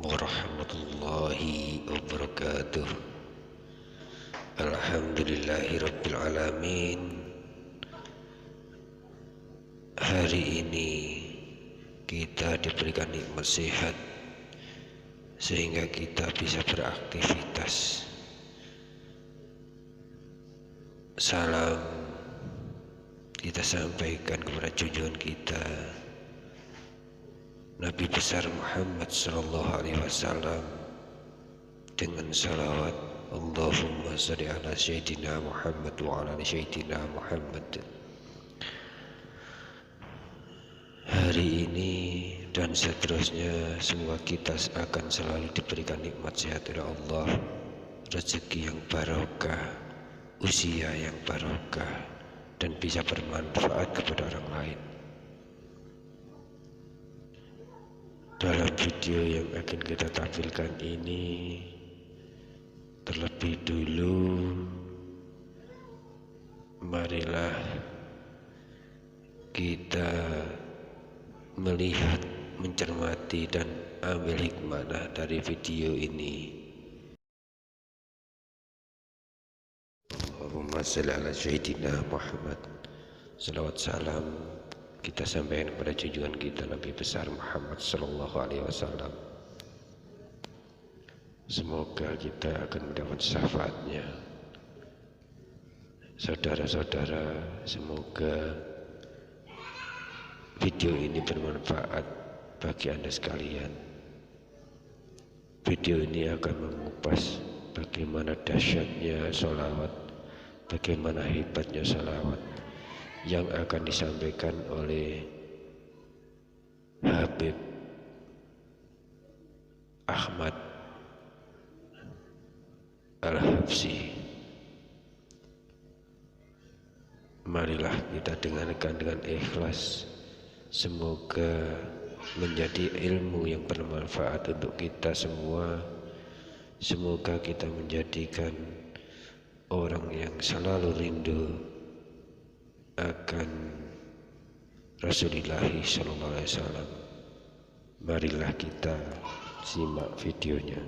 warahmatullahi wabarakatuh. Alhamdulillahirabbil alamin. Hari ini kita diberikan nikmat sehat sehingga kita bisa beraktivitas. Salam kita sampaikan kepada junjungan kita Nabi besar Muhammad sallallahu alaihi wasallam dengan salawat Allahumma shalli ala sayyidina Muhammad wa ala sayyidina Muhammad. Hari ini dan seterusnya semua kita akan selalu diberikan nikmat sehat oleh Allah, rezeki yang barokah, usia yang barokah, dan bisa bermanfaat kepada orang lain. Dalam video yang akan kita tampilkan ini, terlebih dulu marilah kita melihat, mencermati dan ambil hikmah dari video ini. Allahumma shalli ala sayyidina Muhammad. Salawat salam kita sampaikan kepada junjungan kita Nabi besar Muhammad sallallahu alaihi wasallam. Semoga kita akan mendapat syafaatnya. Saudara-saudara, semoga video ini bermanfaat bagi Anda sekalian. Video ini akan mengupas bagaimana dahsyatnya sholawat, bagaimana hebatnya sholawat yang akan disampaikan oleh Habib Ahmad Al-Habsyi. Marilah kita dengarkan dengan ikhlas. Semoga menjadi ilmu yang bermanfaat untuk kita semua. Semoga kita menjadikan orang yang selalu rindu akan Rasulullah sallallahu alaihi wasallam. Marilah kita simak videonya.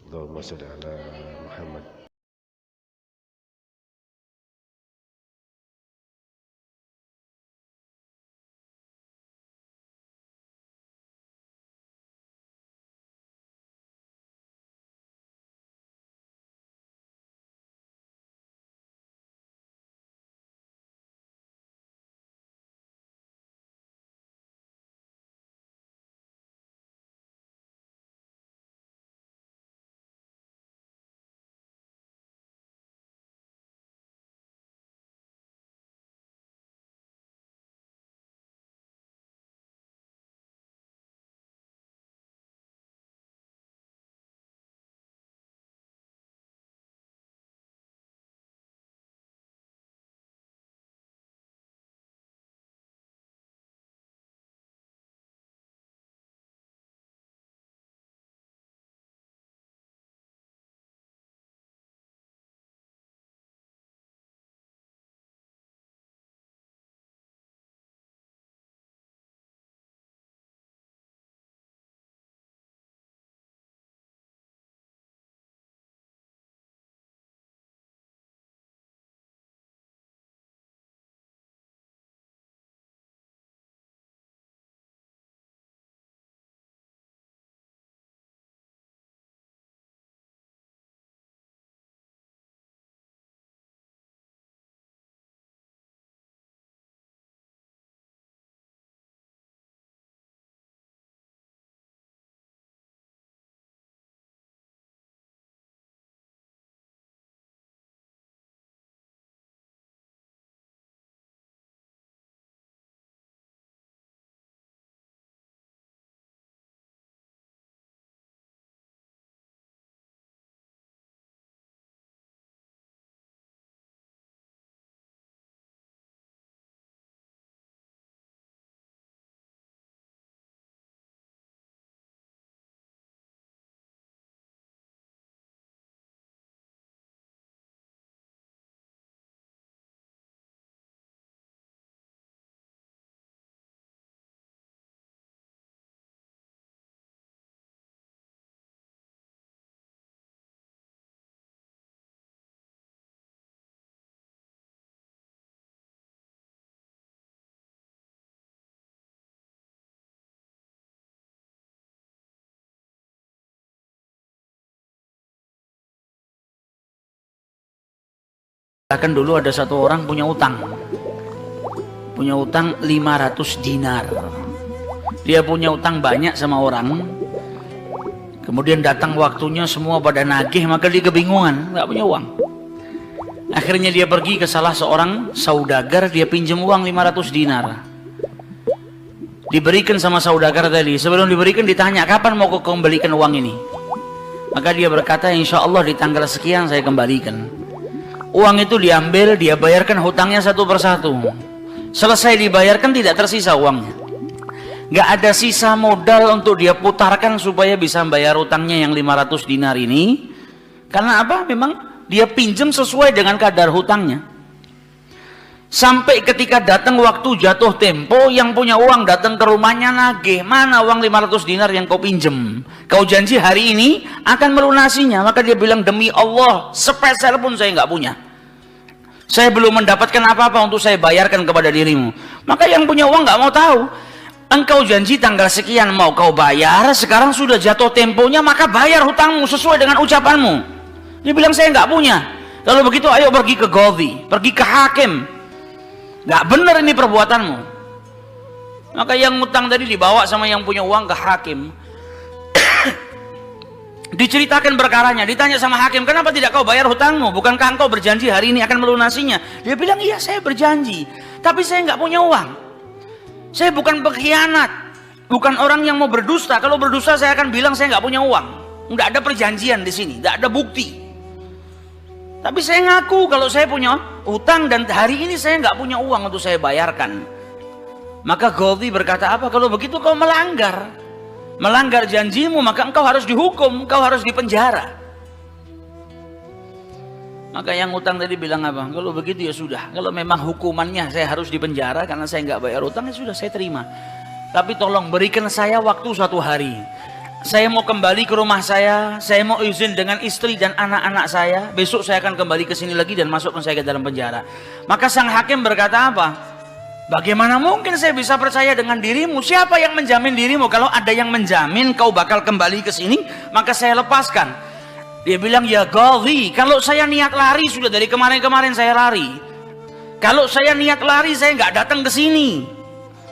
Allahumma shalli ala Muhammad. Bahkan dulu ada satu orang punya utang 500 dinar. Dia punya utang banyak sama orang, kemudian datang waktunya semua pada nagih, maka dia kebingungan, nggak punya uang. Akhirnya dia pergi ke salah seorang saudagar, dia pinjam uang 500 dinar. Diberikan sama saudagar tadi. Sebelum diberikan ditanya, kapan mau kau kembalikan uang ini? Maka dia berkata, insya Allah di tanggal sekian saya kembalikan. Uang itu diambil, dia bayarkan hutangnya satu persatu. Selesai dibayarkan tidak tersisa uangnya. Nggak ada sisa modal untuk dia putarkan supaya bisa bayar hutangnya yang 500 dinar ini. Karena apa? Memang dia pinjam sesuai dengan kadar hutangnya. Sampai ketika datang waktu jatuh tempo, yang punya uang datang ke rumahnya nagih, mana uang 500 dinar yang kau pinjam? Kau janji hari ini akan melunasinya. Maka dia bilang, demi Allah, sepeser pun saya nggak punya. Saya belum mendapatkan apa-apa untuk saya bayarkan kepada dirimu. Maka yang punya uang nggak mau tahu. Engkau janji tanggal sekian mau kau bayar, sekarang sudah jatuh temponya, maka bayar hutangmu sesuai dengan ucapanmu. Dia bilang, saya nggak punya. Kalau begitu ayo pergi ke Qadhi, pergi ke hakim. Nggak benar ini perbuatanmu. Maka yang ngutang tadi dibawa sama yang punya uang ke hakim. Diceritakan perkaranya, ditanya sama hakim, kenapa tidak kau bayar hutangmu? Bukankah engkau berjanji hari ini akan melunasinya? Dia bilang, iya saya berjanji, tapi saya nggak punya uang. Saya bukan pengkhianat, bukan orang yang mau berdusta. Kalau berdusta saya akan bilang saya nggak punya uang. Nggak ada perjanjian di sini, nggak ada bukti. Tapi saya ngaku kalau saya punya hutang dan hari ini saya nggak punya uang untuk saya bayarkan. Maka Qadhi berkata, apa? Kalau begitu kau melanggar janjimu, maka engkau harus dihukum, engkau harus dipenjara. Maka yang utang tadi bilang apa? Kalau begitu ya sudah, kalau memang hukumannya saya harus dipenjara karena saya nggak bayar utang, ya sudah saya terima. Tapi tolong berikan saya waktu 1 hari. Saya mau kembali ke rumah saya mau izin dengan istri dan anak-anak saya. Besok saya akan kembali ke sini lagi dan masukkan saya ke dalam penjara. Maka sang hakim berkata apa? Bagaimana mungkin saya bisa percaya dengan dirimu? Siapa yang menjamin dirimu? Kalau ada yang menjamin kau bakal kembali ke sini, maka saya lepaskan. Dia bilang, ya Qadhi, kalau saya niat lari, sudah dari kemarin-kemarin saya lari. Kalau saya niat lari, saya nggak datang ke sini.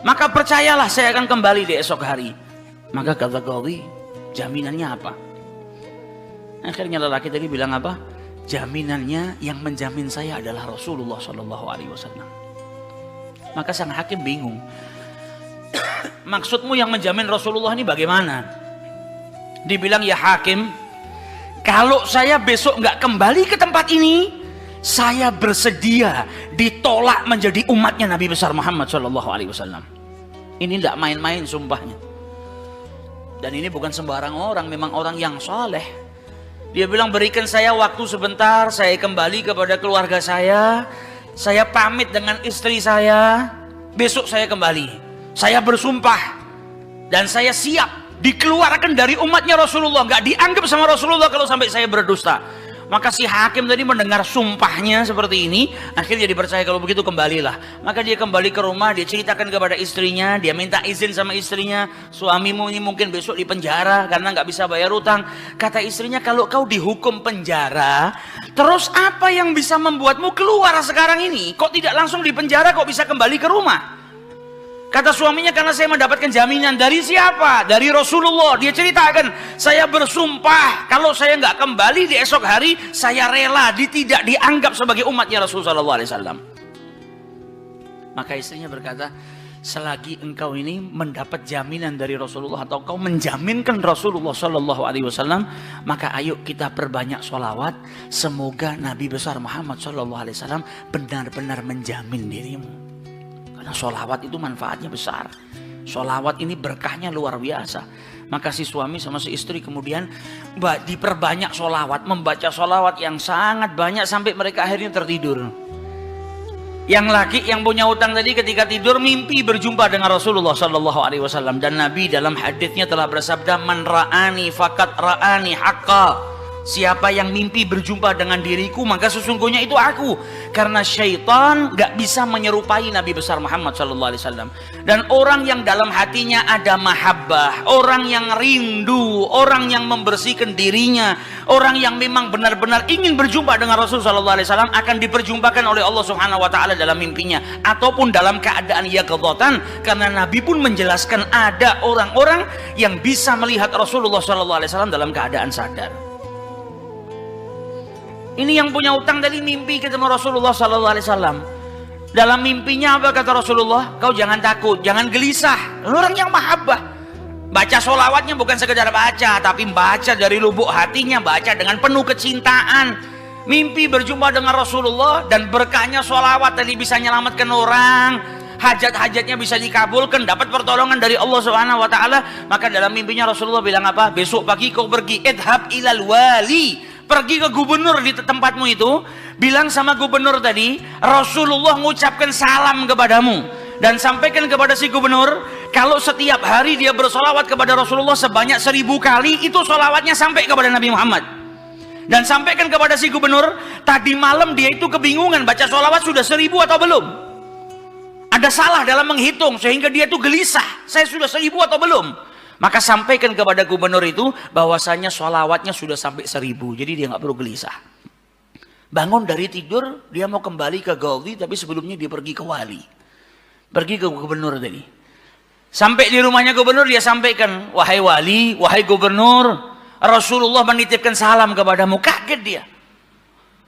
Maka percayalah saya akan kembali di esok hari. Maka kata Qadhi, jaminannya apa? Akhirnya lelaki tadi bilang apa? Jaminannya yang menjamin saya adalah Rasulullah SAW. Maka sang hakim bingung. Maksudmu yang menjamin Rasulullah ini bagaimana? Dibilang, ya hakim, kalau saya besok nggak kembali ke tempat ini, saya bersedia ditolak menjadi umatnya Nabi besar Muhammad SAW. Ini tidak main-main sumpahnya. Dan ini bukan sembarang orang, memang orang yang soleh. Dia bilang, berikan saya waktu sebentar, saya kembali kepada keluarga saya pamit dengan istri saya, besok saya kembali. Saya bersumpah dan saya siap dikeluarkan dari umatnya Rasulullah, nggak dianggap sama Rasulullah kalau sampai saya berdusta. Maka si hakim tadi mendengar sumpahnya seperti ini, akhirnya dipercaya. Kalau begitu kembalilah. Maka dia kembali ke rumah, dia ceritakan kepada istrinya, dia minta izin sama istrinya, suamimu ini mungkin besok di penjara karena nggak bisa bayar utang. Kata istrinya, kalau kau dihukum penjara, terus apa yang bisa membuatmu keluar sekarang ini? Kok tidak langsung di penjara, kok bisa kembali ke rumah? Kata suaminya, karena saya mendapatkan jaminan. Dari siapa? Dari Rasulullah. Dia ceritakan, saya bersumpah kalau saya nggak kembali di esok hari, saya rela tidak dianggap sebagai umatnya Rasulullah SAW. Maka istrinya berkata, selagi engkau ini mendapat jaminan dari Rasulullah atau kau menjaminkan Rasulullah SAW, maka ayo kita perbanyak sholawat. Semoga Nabi besar Muhammad SAW benar-benar menjamin dirimu. Karena sholawat itu manfaatnya besar. Sholawat ini berkahnya luar biasa. Maka si suami sama si istri kemudian diperbanyak sholawat, membaca sholawat yang sangat banyak sampai mereka akhirnya tertidur. Yang laki yang punya utang tadi ketika tidur mimpi berjumpa dengan Rasulullah SAW. Dan Nabi dalam haditsnya telah bersabda, man ra'ani fakat ra'ani haqqa. Siapa yang mimpi berjumpa dengan diriku, maka sesungguhnya itu aku. Karena syaitan gak bisa menyerupai Nabi besar Muhammad SAW. Dan orang yang dalam hatinya ada mahabbah, orang yang rindu, orang yang membersihkan dirinya, orang yang memang benar-benar ingin berjumpa dengan Rasulullah SAW, akan diperjumpakan oleh Allah Subhanahu Wa Taala dalam mimpinya ataupun dalam keadaan yaqdzatan. Karena Nabi pun menjelaskan ada orang-orang yang bisa melihat Rasulullah SAW dalam keadaan sadar. Ini yang punya utang tadi mimpi ketemu Rasulullah SAW. Dalam mimpinya apa kata Rasulullah? Kau jangan takut, jangan gelisah. Orang yang mahabbah. Baca sholawatnya bukan sekedar baca, tapi baca dari lubuk hatinya, baca dengan penuh kecintaan. Mimpi berjumpa dengan Rasulullah dan berkahnya sholawat tadi bisa menyelamatkan orang. Hajat-hajatnya bisa dikabulkan, dapat pertolongan dari Allah Subhanahu Wa Taala. Maka dalam mimpinya Rasulullah bilang apa? Besok pagi kau pergi, idhab ilal wali, pergi ke gubernur di tempatmu itu, bilang sama gubernur tadi, Rasulullah mengucapkan salam kepadamu, dan sampaikan kepada si gubernur, kalau setiap hari dia bersolawat kepada Rasulullah sebanyak 1000 kali, itu solawatnya sampai kepada Nabi Muhammad. Dan sampaikan kepada si gubernur, tadi malam dia itu kebingungan, baca solawat sudah 1000 atau belum. Ada salah dalam menghitung sehingga dia itu gelisah, saya sudah 1000 atau belum. Maka sampaikan kepada gubernur itu bahwasanya sholawatnya sudah sampai 1000, jadi dia nggak perlu gelisah. Bangun dari tidur, dia mau kembali ke Ghazi, tapi sebelumnya dia pergi ke wali, pergi ke gubernur tadi. Sampai di rumahnya gubernur, dia sampaikan, wahai wali, wahai gubernur, Rasulullah menitipkan salam kepadamu. Kaget dia.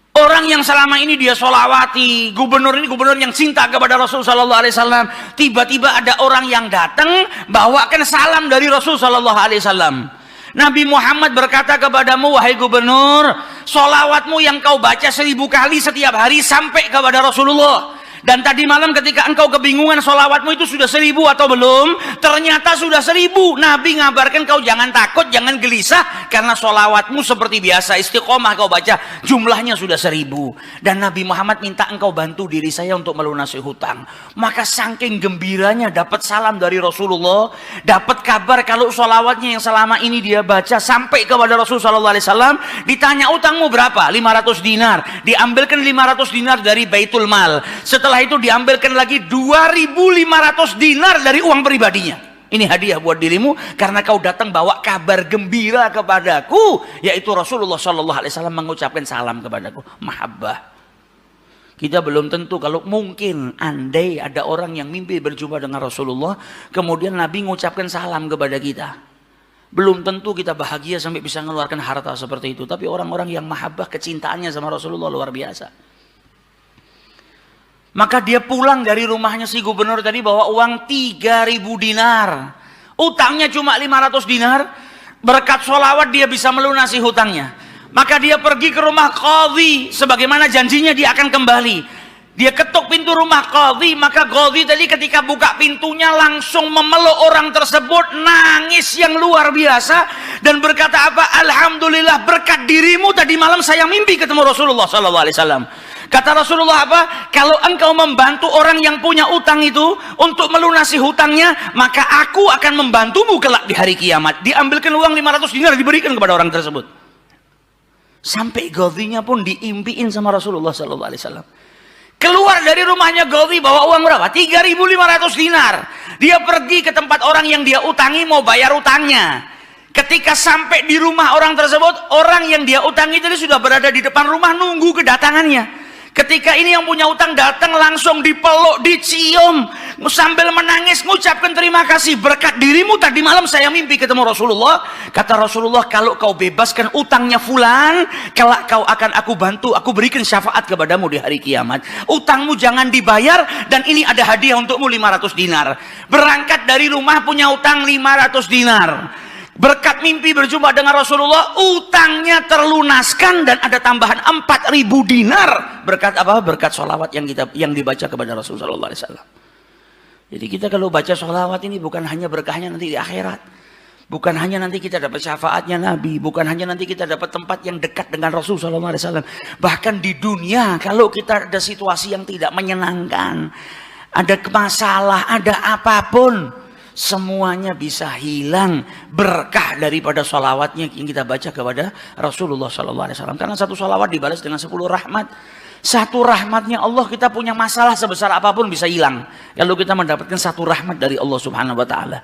Orang yang selama ini dia sholawati, gubernur ini gubernur yang cinta kepada Rasul Sallallahu Alaihi Wasallam, tiba-tiba ada orang yang datang bawakan salam dari Rasul Sallallahu Alaihi Wasallam. Nabi Muhammad berkata kepadamu, wahai gubernur, sholawatmu yang kau baca 1000 kali setiap hari sampai kepada Rasulullah. Dan tadi malam ketika engkau kebingungan sholawatmu itu sudah 1000 atau belum, ternyata sudah 1000. Nabi ngabarkan kau jangan takut, jangan gelisah, karena sholawatmu seperti biasa, istiqomah kau baca, jumlahnya sudah 1000. Dan Nabi Muhammad minta engkau bantu diri saya untuk melunasi hutang. Maka saking gembiranya dapat salam dari Rasulullah, dapat kabar kalau sholawatnya yang selama ini dia baca sampai kepada Rasulullah SAW. Ditanya utangmu berapa? 500 dinar. Diambilkan 500 dinar dari Baitul Mal. Setelah itu diambilkan lagi 2.500 dinar dari uang pribadinya. Ini hadiah buat dirimu karena kau datang bawa kabar gembira kepadaku, yaitu Rasulullah SAW mengucapkan salam kepadaku. Mahabbah. Kita belum tentu, kalau mungkin andai ada orang yang mimpi berjumpa dengan Rasulullah, kemudian Nabi mengucapkan salam kepada kita, belum tentu kita bahagia sampai bisa mengeluarkan harta seperti itu. Tapi orang-orang yang mahabbah, kecintaannya sama Rasulullah luar biasa. Maka dia pulang dari rumahnya si gubernur tadi bawa uang 3.000 dinar. Utangnya cuma 500 dinar. Berkat sholawat dia bisa melunasi hutangnya. Maka dia pergi ke rumah qadhi, sebagaimana janjinya dia akan kembali. Dia ketuk pintu rumah qadhi, maka qadhi tadi ketika buka pintunya langsung memeluk orang tersebut, nangis yang luar biasa dan berkata apa? Alhamdulillah, berkat dirimu tadi malam saya mimpi ketemu Rasulullah SAW. Kata Rasulullah apa? Kalau engkau membantu orang yang punya utang itu untuk melunasi hutangnya, maka aku akan membantumu kelak di hari kiamat. Diambilkan uang 500 dinar diberikan kepada orang tersebut. Sampai Ghazinya pun diimpiin sama Rasulullah SAW. Keluar dari rumahnya Ghazi bawa uang berapa? 3.500 dinar. Dia pergi ke tempat orang yang dia utangi mau bayar utangnya. Ketika sampai di rumah orang tersebut, orang yang dia utangi tadi sudah berada di depan rumah nunggu kedatangannya. Ketika ini yang punya utang datang, langsung dipeluk, dicium, sambil menangis mengucapkan terima kasih, berkat dirimu tadi malam saya mimpi ketemu Rasulullah. Kata Rasulullah, kalau kau bebaskan utangnya fulan, kelak kau akan aku bantu, aku berikan syafaat kepadamu di hari kiamat. Utangmu jangan dibayar, dan ini ada hadiah untukmu 500 dinar. Berangkat dari rumah punya utang 500 dinar. Berkat mimpi berjumpa dengan Rasulullah, utangnya terlunaskan dan ada tambahan 4.000 dinar. Berkat apa? Berkat sholawat yang dibaca kepada Rasulullah SAW. Jadi kita kalau baca sholawat ini bukan hanya berkahnya nanti di akhirat, bukan hanya nanti kita dapat syafaatnya Nabi, bukan hanya nanti kita dapat tempat yang dekat dengan Rasulullah SAW. Bahkan di dunia kalau kita ada situasi yang tidak menyenangkan, ada masalah, ada apapun, semuanya bisa hilang berkah daripada sholawatnya yang kita baca kepada Rasulullah SAW. Karena satu sholawat dibalas dengan 10 rahmat. Satu rahmatnya Allah, kita punya masalah sebesar apapun bisa hilang kalau kita mendapatkan satu rahmat dari Allah Subhanahu wa taala.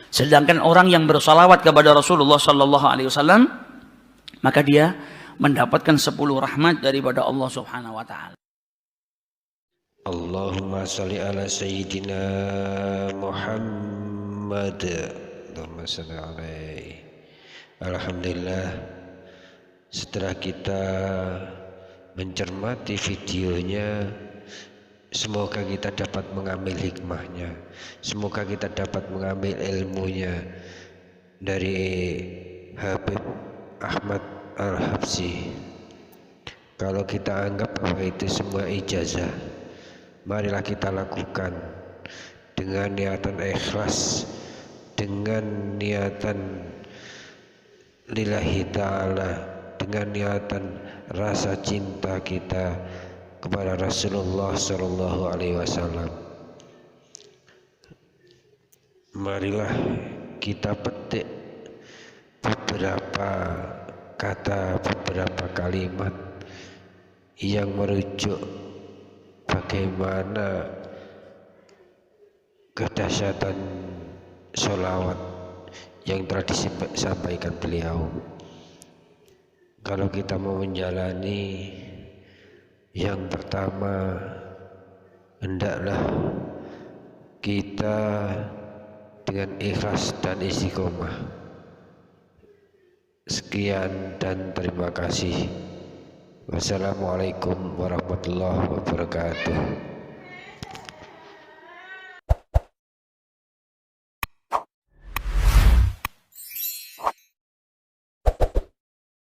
Sedangkan orang yang bersolawat kepada Rasulullah SAW, maka dia mendapatkan 10 rahmat daripada Allah Subhanahu wa taala. Allahumma salli ala Sayyidina Muhammad. Allahumma salli alaihi. Alhamdulillah, setelah kita mencermati videonya, semoga kita dapat mengambil hikmahnya, semoga kita dapat mengambil ilmunya dari Habib Ahmad Al-Habsyi. Kalau kita anggap bahwa itu semua ijazah, marilah kita lakukan dengan niatan ikhlas, dengan niatan lillahi ta'ala, dengan niatan rasa cinta kita kepada Rasulullah Sallallahu Alaihi Wasallam. Marilah kita petik beberapa kata, beberapa kalimat yang merujuk bagaimana kedahsyatan sholawat yang telah disampaikan beliau. Kalau kita mau menjalani, yang pertama hendaklah kita dengan ikhlas dan istiqomah. Sekian dan terima kasih. Wassalamualaikum warahmatullahi wabarakatuh.